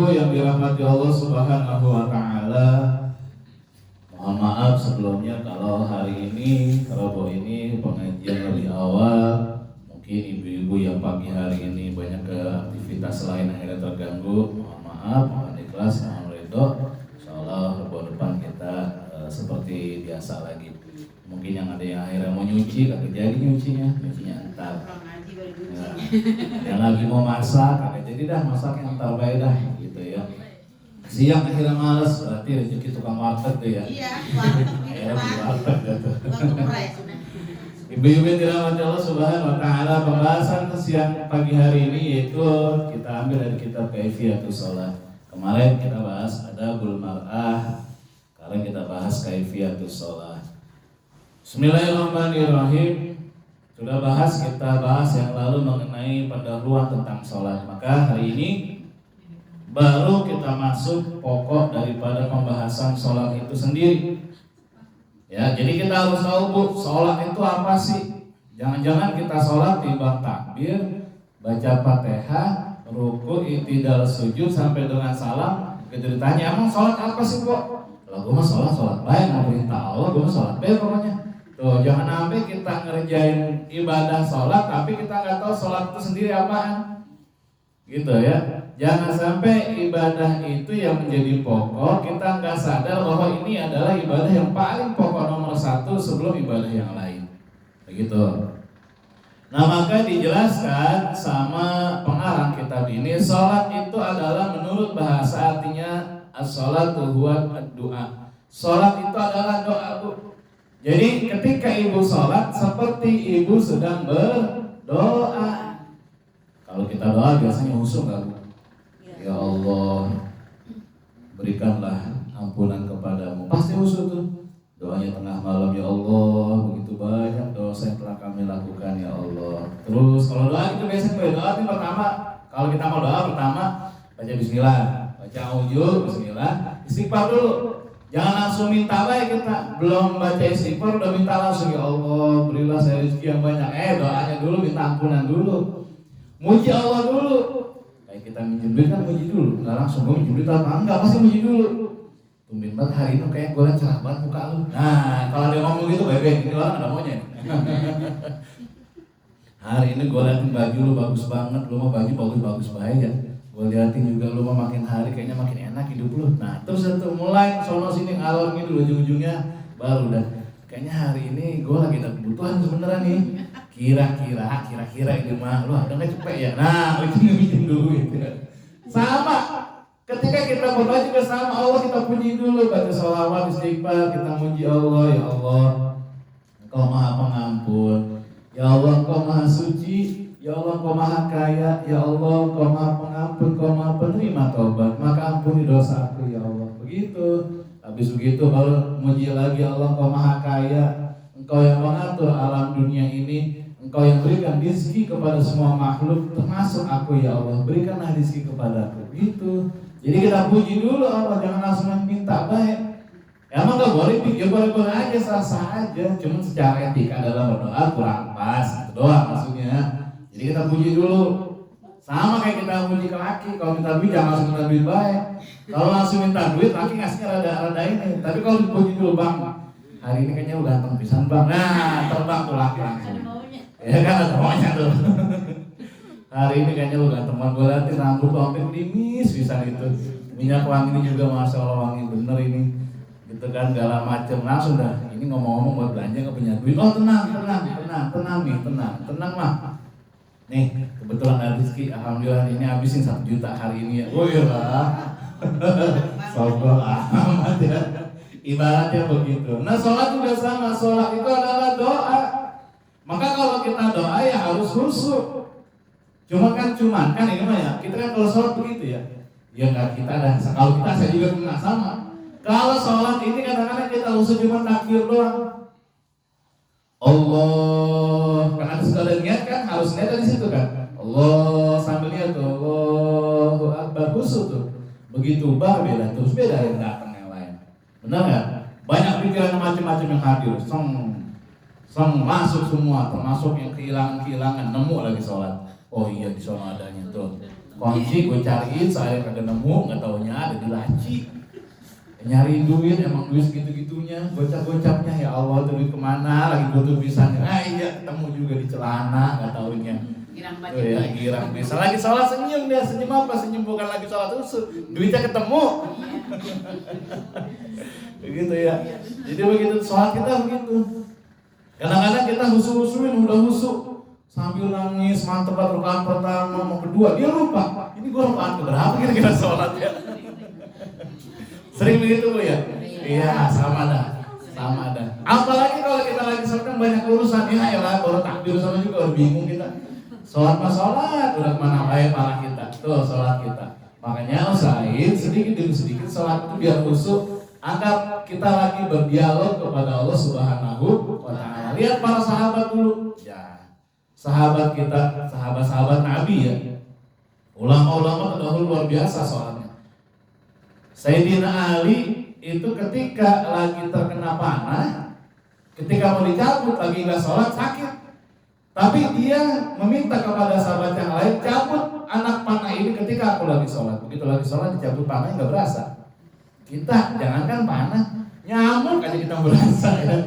ibu yang dirahmati Allah Subhanahu wa taala, mohon maaf sebelumnya kalau hari ini Rabu ini pengajian lebih awal. Mungkin ibu-ibu yang pagi hari ini banyak ke aktivitas lain akhirnya terganggu. Mohon maaf, mohon ikhlas, mohon ridho. Insyaallah Rabu depan kita seperti biasa lagi. Mungkin yang ada yang akhirnya mau nyuci, kagak jadi nyucinya entar. Ya, yang lagi mau masak, kagak jadi dah masaknya entar bae dah gitu ya. Siang akhirnya malas, berarti rezeki tukang warteg tuh ya. Iya, warteg gitu. Ibu-ibu yang dirahmati Allah Subhanahu wa taala, pembahasan siang pagi hari ini yaitu kita ambil dari kitab Kaifiyatus Shalah. Kemarin kita bahas Adabul Mar'ah, sekarang kita bahas Kaifiyatus Shalah. Bismillahirrahmanirrahim. Sudah kita bahas yang lalu mengenai pendahuluan tentang sholat. Maka hari ini baru kita masuk pokok daripada pembahasan sholat itu sendiri. Ya, jadi kita harus tahu Bu, sholat itu apa sih? Jangan-jangan kita sholat timbang takbir, baca Fatihah, ruku, i'tidal, sujud sampai dengan salam. Gitu ditanya, emang sholat apa sih Bu? Lah gue mah sholat baik, mau perintah Allah, gue mah sholat baik pokoknya. Tuh, jangan sampai kita ngerjain ibadah sholat tapi kita nggak tahu sholat itu sendiri apaan, gitu ya. Jangan sampai ibadah itu yang menjadi pokok kita nggak sadar bahwa ini adalah ibadah yang paling pokok nomor satu sebelum ibadah yang lain, begitu. Nah maka dijelaskan sama pengarang kitab ini, sholat itu adalah menurut bahasa artinya as-sholatu huwa ad-du'a. Sholat itu adalah doa Bu. Jadi ketika ibu sholat seperti ibu sedang berdoa. Kalau kita doa biasanya husu nggak Bu? Ya Allah, berikanlah ampunan kepadamu. Pasti husu tuh. Doanya tengah malam, ya Allah, begitu banyak dosa yang telah kami lakukan ya Allah. Terus kalau doa itu biasanya doa itu pertama, kalau kita mau doa pertama baca bismillah, baca aujul, bismillah, istighfar dulu. Jangan langsung minta baik kita, belum baca istighfar udah minta langsung, ya Allah berilah saya rezeki yang banyak. Doanya dulu, minta ampunan dulu, muji Allah dulu. Kayak kita minjem duit kan muji dulu, nggak langsung gue minjem duit apa enggak, pasti muji dulu. Tumben banget hari ini kayak gue cerah banget muka lu. Nah kalau dia ngomong gitu bebek, ini orang ada maunya. Hari ini gue liatin baju lu bagus banget, lu mah baju bagus-bagus baik ya. Gue liatin juga lu mah makin hari kayaknya makin enak hidup lu. Nah terus itu mulai sono sini ngalor gitu ujung-ujungnya baru dah. Kayaknya hari ini gue lagi ada kebutuhan sebenarnya nih. Kira-kira ini mah lu ada nggak cepet ya? Nah ujung-ujung dulu itu. Sama. Ketika kita berdoa juga sama Allah kita puji dulu, baca sholawat, istighfar, kita muji Allah, ya Allah Engkau maha pengampun, ya Allah Engkau maha suci, ya Allah Engkau maha kaya, ya Allah Engkau maha pengampun, Engkau maha penerima taubat, maka ampuni dosaku ya Allah. Begitu. Habis begitu baru muji lagi, ya Allah Engkau maha kaya, Engkau yang mengatur alam dunia ini, Engkau yang berikan rezeki kepada semua makhluk termasuk aku ya Allah, berikanlah rezeki kepadaku. Begitu. Jadi kita puji dulu Allah, jangan langsung minta baik. Emang gak boleh pikir boleh-boleh aja, sah-sah aja. Cuma secara etika dalam berdoa kurang pas, itu doang maksudnya. Jadi kita puji dulu. Sama kayak kita puji ke laki, kalau minta duit jangan langsung minta duit baik. Kalau langsung minta duit, laki ngasihnya rada ini. Tapi kalau dipuji dulu, bang, hari ini kayaknya udah ganteng pisan bang. Nah, terbang tuh laki langsung. Ya kan ada maunya tuh. Hari ini kayaknya lu ganteng banget, gue liatin rambut tuh hampir gerimis bisa gitu. Minyak wangi ini juga masya Allah wangi bener ini. Gitu kan segala macem, langsung dah. Ini ngomong-ngomong buat belanja gak punya duit. Oh tenang mah. Nih kebetulan ada rezeki, alhamdulillah ini habisin 1 juta hari ini ya. Oh iya lah. Sobat amat ya. Ibaratnya begitu. Nah sholat juga sama, sholat itu adalah doa. Maka kalau kita doa ya harus khusyuk. Cuman kan ini mah ya, kita kan kalau sholat begitu ya. Ya enggak kita dah, kalau kita saya juga enggak sama. Kalau sholat ini kadang-kadang kita usul cuma takbir doang. Allah, karena sudah niat kan, harus niat di situ kan. Allah sambil niat tuh, Allahu Akbar khusyuk tuh. Begitu beda terus beda yang datang yang lain. Benar enggak? Banyak pikiran macam-macam yang hadir. Song masuk semua, termasuk yang kehilangan nemu lagi sholat. Oh iya di sana adanya tuh. kunci gue cariin, saya kagak nemu, nggak taunya ada di laci. Nyariin duit, emang duit segitu-gitunya, gocap-gocapnya, ya Allah duit kemana, lagi butuh pisannya, iya ketemu juga di celana, nggak taunya. Girang Tuh ya, girang bisa lagi sholat senyum dia, senyum apa? Senyum bukan lagi sholat usul, duitnya ketemu. Begitu ya. Jadi begitu sholat kita begitu. Kadang-kadang kita husu-husuin, udah husu sambil nangis, mantep rakaat pertama, mau kedua, dia lupa. Ini gua rakaat keberapa kira-kira sholat ya? Sering begitu Bu ya? Iya, sama dah. Apalagi kalau kita lagi sholat kan banyak urusan ya lah, baru takbir sama juga udah bingung kita. Sholat mah sholat, udah kemana aja malah kita. Tuh sholat kita. Makanya usahain sedikit demi sedikit sholat itu biar khusyuk. Anggap kita lagi berdialog kepada Allah Subhanahu wa Ta'ala. Lihat para sahabat dulu. Ya, sahabat kita, sahabat-sahabat Nabi ya. Ulama-ulama terdahulu luar biasa sholatnya. Sayyidina Ali itu ketika lagi terkena panah, ketika mau dicabut lagi nggak sholat sakit, tapi dia meminta kepada sahabat yang lain, cabut anak panah ini ketika aku lagi sholat. Begitu lagi sholat dicabut panahnya nggak berasa. Kita jangankan panah, nyamuk aja kita berasa ya.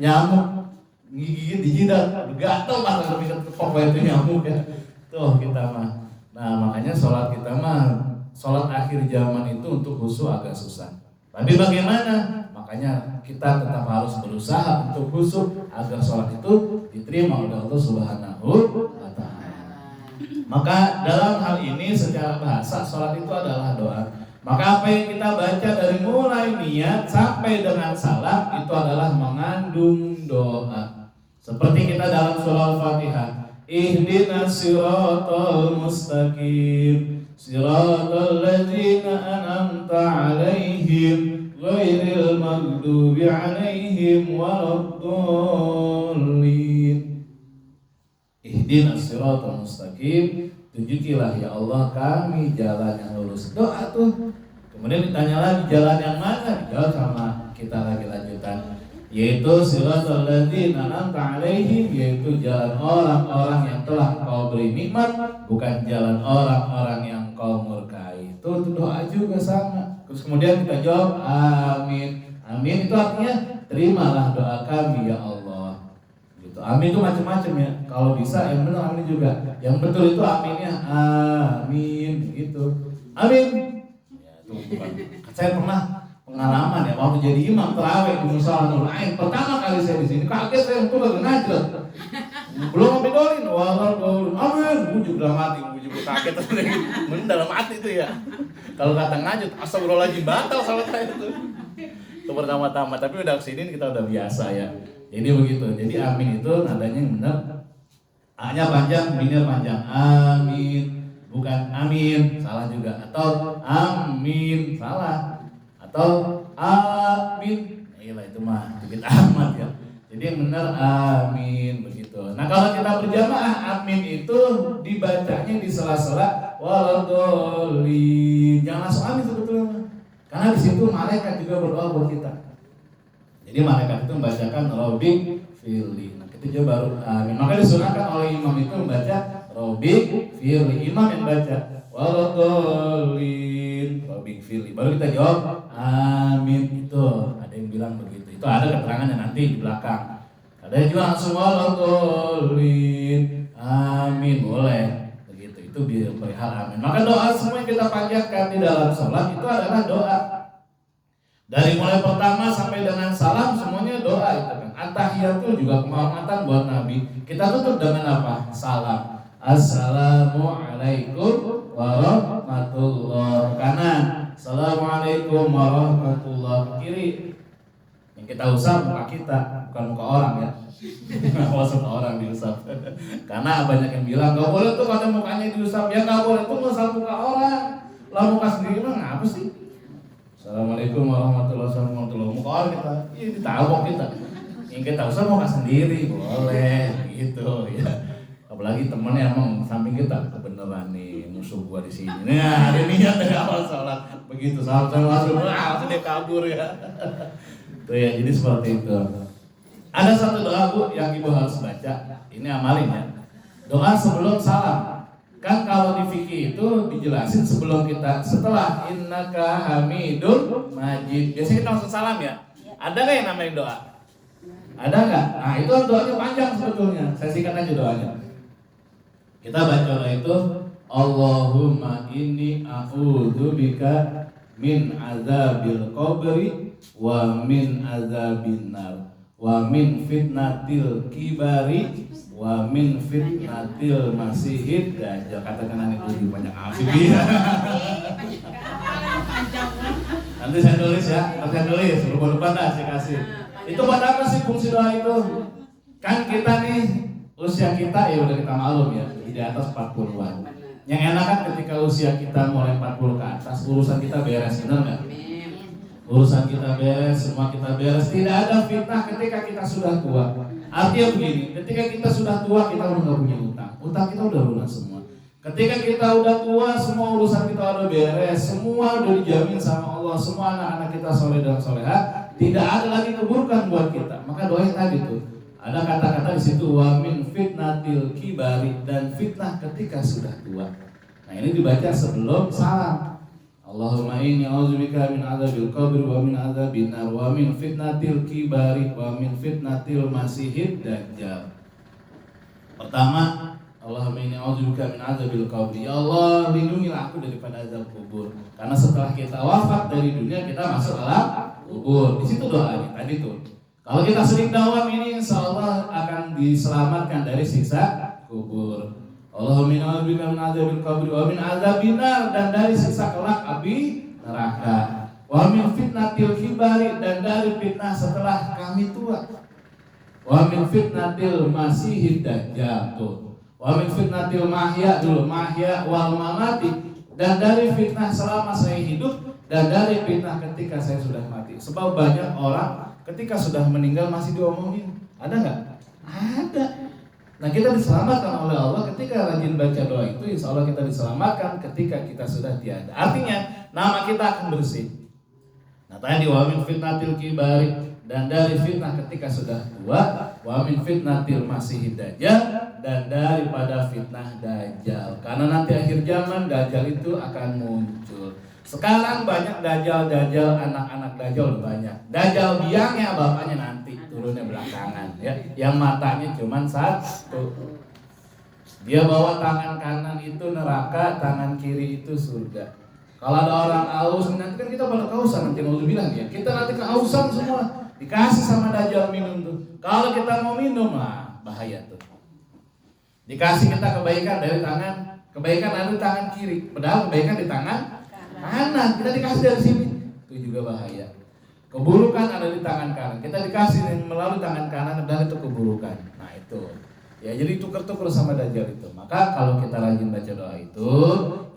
Nyamuk gigit di jidat, gatel malah lebih pokoknya itu nyamuk ya. Tuh kita mah. Nah makanya sholat kita mah, sholat akhir zaman itu untuk khusyuk agak susah. Tapi bagaimana? Makanya kita tetap harus berusaha untuk khusyuk agar sholat itu diterima oleh Allah Subhanahu wa Ta'ala. Maka dalam hal ini secara bahasa sholat itu adalah doa. Maka apa yang kita baca dari mulai niat sampai dengan salam itu adalah mengandung doa. Seperti kita dalam surah Al-Fatihah, ihdinas siratal mustaqim siratal ladzina an'amta 'alaihim ghairil maghdubi 'alaihim waladdallin. Ihdinas siratal mustaqim, tunjukilah ya Allah kami jalan yang lurus. Doa tuh. Kemudian ditanya lagi jalan yang mana? Dijawab sama kita lagi lanjutan, yaitu siratal ladzina an'amta 'alaihim, yaitu jalan orang-orang yang telah Engkau beri nikmat, bukan jalan orang-orang yang Engkau murkai. Itu doa juga sama. Terus kemudian kita jawab amin. Amin itu artinya terimalah doa kami ya Allah. Gitu. Amin itu macam-macam ya. Kalau bisa yang benar amin juga. Yang betul itu aminnya amin gitu. Amin. Ya, itu bukan. Saya pernah pengalaman ya waktu jadi imam tarawih di Musola Nurul Ain. Pertama kali saya di sini kaget saya untuk lagi najat. Belum ngabidolin, amin. Bujuk dalam hati, bujuk kaget mending dalam hati itu ya. Kalau kata ngajut, astagfirullahaladzim batal salat saya itu. Itu pertama-tama, tapi udah kesini kita udah biasa ya. Jadi begitu. Jadi amin itu nadanya yang benar. A-nya panjang, B-nya panjang. Amin, bukan amin, salah juga. Atau amin, salah. Atau amin, iyalah itu mah dikit amat ya. Jadi yang benar amin begitu. Nah kalau kita berjamaah amin itu dibacanya di sela-sela waladhdallin. Jangan langsung amin sebetulnya. Karena di situ malaikat juga berdoa buat kita. Jadi malaikat itu membacakan Rabbik firli. Nah kita juga baru amin. Maka disunahkan oleh imam itu membaca Rabbik firli. Imam yang baca waladhdallin, Rabbik firli. Baru kita jawab amin. Itu ada yang bilang begitu. Itu ada keterangannya nanti di belakang. Ada yang juga langsung waladhdallin, amin, boleh. Begitu. Itu perihal amin. Maka doa semua yang kita panjatkan di dalam sholat itu adalah doa. Dari mulai pertama sampai dengan salam semuanya doa itu kan. At-tahiyatu juga kehormatan buat Nabi. Kita tutup dengan apa? Salam. Assalamualaikum warahmatullahi kanan. Assalamualaikum warahmatullahi kiri. Yang kita usap muka kita, bukan muka orang ya. Maksud orang diusap. Karena banyak yang bilang nggak boleh tuh kalau mukanya diusap. Ya nggak boleh tuh ngusap muka orang. Lah muka sendiri mah ngapa sih? Assalamualaikum warahmatullahi wabarakatuh. Muka orang kita, iya ditabok kita. Yang kita usap muka sendiri boleh gitu ya. Apalagi temennya emang samping kita kebenaran nih musuh gua di sini. Nah, ada niat dari awal sholat begitu. Salam langsung langsung dia kabur ya. Tuh ya, jadi seperti itu. Ada satu doa Bu yang Ibu harus baca. Ini amalin ya. Doa sebelum salam. Kan kalau di fikih itu dijelasin setelah innaka hamidun majid. Biasanya kita langsung salam ya. Ada nggak yang namanya doa? Ada nggak? Nah itu doanya panjang sebetulnya. Saya singkat aja doanya. Kita baca doa itu, Allahumma inni a'udzubika min azabil qabri wa min azabin nar wa min fitnatil kibari wa min fitnatil masihid dajjal. Katakan aneh lebih banyak amin. Nanti saya tulis ya, lupa dah saya kasih. Itu buat apa sih fungsi doa itu? Kan kita nih usia kita ya udah kita maklum ya di atas 40-an. Yang enak kan ketika usia kita mulai 40 ke atas, urusan kita beres, benar nggak? Urusan kita beres, semua kita beres. Tidak ada fitnah ketika kita sudah tua. Artinya begini, ketika kita sudah tua kita udah nggak punya utang. Utang kita udah lunas semua. Ketika kita udah tua, semua urusan kita udah beres, semua udah dijamin sama Allah, semua anak-anak kita soleh dan soleha, tidak ada lagi keburukan buat kita. Maka doa yang tadi tuh ada kata-kata di situ wa min fitnatil kibari, dan fitnah ketika sudah tua. Nah ini dibaca sebelum salam. Allahumma inni a'udzubika min adzabil qabri wa min adzabin nar wa min fitnatil kibari wa min fitnatil masihid dajjal. Pertama, Allahumma inni a'udzubika min adzabil qabri. Ya Allah, lindungilah aku daripada azab kubur. Karena setelah kita wafat dari dunia kita masuk alam kubur. Di situ doanya tadi tuh. Kalau kita sering dawam ini insyaallah akan diselamatkan dari siksa kubur. Allahumma inni a'udzubika min adzabil qabri wa min adzabin nar, dan dari siksa kelak api neraka. Wa min fitnatil kibari, dan dari fitnah setelah kami tua. Wa min fitnatil masihid dajjal tuh. Wa min fitnatil mahya dulu, mahya wal mamati, dan dari fitnah selama saya hidup dan dari fitnah ketika saya sudah mati. Sebab banyak orang ketika sudah meninggal masih diomongin. Ada nggak? Ada. Nah kita diselamatkan oleh Allah ketika rajin baca doa itu. Insya Allah kita diselamatkan ketika kita sudah tiada. Artinya nama kita akan bersih. Nah tadi wa min fitnatil kibari, dan dari fitnah ketika sudah tua, wa min fitnatil masihid dajjal, dan daripada fitnah dajjal. Karena nanti akhir zaman dajjal itu akan muncul. Sekarang banyak dajjal, anak-anak dajjal banyak. Dajjal biangnya bapaknya nanti turunnya belakangan ya. Yang matanya cuma satu. Dia bawa tangan kanan itu neraka, tangan kiri itu surga. Kalau ada orang haus nanti kan kita pada kehausan, nanti mau bilang ya. Kita nanti kehausan semua. Dikasih sama dajjal minum tuh. Kalau kita mau minum bahaya tuh. Dikasih kita kebaikan dari tangan, kebaikan ada di tangan kiri, padahal kebaikan di tangan kanan, kita dikasih dari sini, itu juga bahaya. Keburukan ada di tangan kanan, kita dikasih melalui tangan kanan, dan itu keburukan. Nah itu, ya jadi tuker-tuker sama dajjal itu. Maka kalau kita rajin baca doa itu,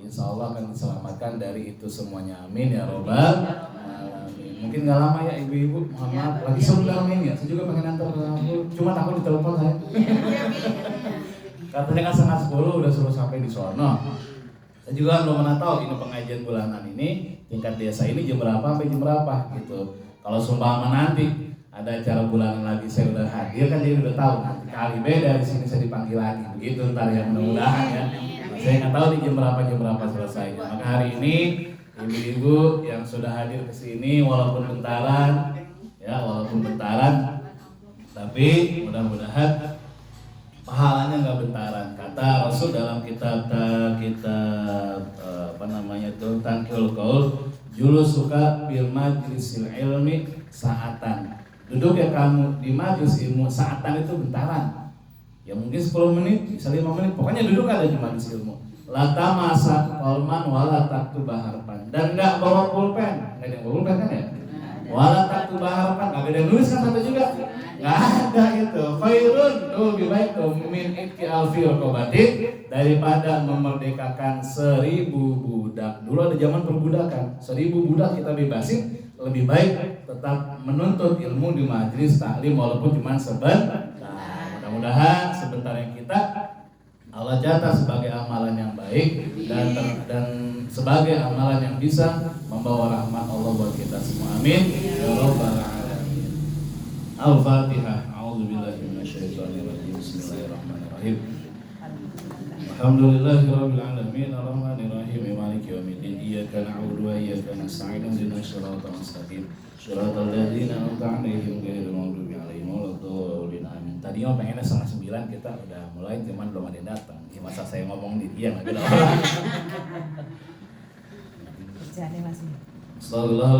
insya Allah akan diselamatkan dari itu semuanya. Amin ya robbal alamin. Mungkin nggak lama ya ibu-ibu, mohon maaf. Lagi sebentar ya, saya juga pengen antar ke aku, cuma aku ditelepon saya. Katanya kan setengah 10 udah suruh sampai di sono. Saya juga belum pernah tahu ini pengajian bulanan ini tingkat desa ini jam berapa sampai jam berapa gitu. Kalau seumpama nanti ada acara bulanan lagi saya udah hadir kan jadi udah tahu nanti kali beda di sini saya dipanggil lagi begitu ntar ya mudah-mudahan ya. Nah, saya nggak tahu di jam berapa selesainya. Maka hari ini ibu-ibu yang sudah hadir ke sini walaupun bentaran tapi mudah-mudahan pahalanya nggak bentaran. Kata Rasul dalam kitab Tangkil Qaul, julusuka bil majlisil ilmi sa'atan. Duduk ya kamu di majlis ilmu, sa'atan itu bentaran. Ya mungkin 10 menit, bisa 5 menit, pokoknya duduk ada di majlis ilmu. La tamasa qalman wala taktuba harfan. Dan enggak bawa pulpen. Enggak ada yang bawa pulpen kan ya? Wala taktuba harfan, enggak ada yang nulis kan satu juga. Nggak ada itu. Khairun lebih baik min itqi alfi raqabatin, daripada memerdekakan 1000 budak. Dulu ada zaman perbudakan, 1000 budak kita bebasin. Lebih baik tetap menuntut ilmu di majelis taklim walaupun cuma sebentar. Mudah-mudahan sebentar yang kita Allah jatah sebagai amalan yang baik dan sebagai amalan yang bisa membawa rahmat Allah buat kita semua. Amin ya rabbal alamin. Al-Fatihah. A'udzubillahi minasyaitonir rajim. Bismillahirrahmanirrahim. Alhamdulillahirabbil alamin arrahmanir rahim maliki yaumiddin iyyaka na'budu wa iyyaka nasta'in ihdinas siratal mustaqim siratal ladzina an'amta 'alaihim ghairil maghdubi 'alaihim waladdallin amin. Tadi mah pengennya 8:30 kita udah mulai cuman belum ada yang datang. Ya, masa saya ngomong di dia enggak ada orang. Kerjaannya masih. Astagfirullah.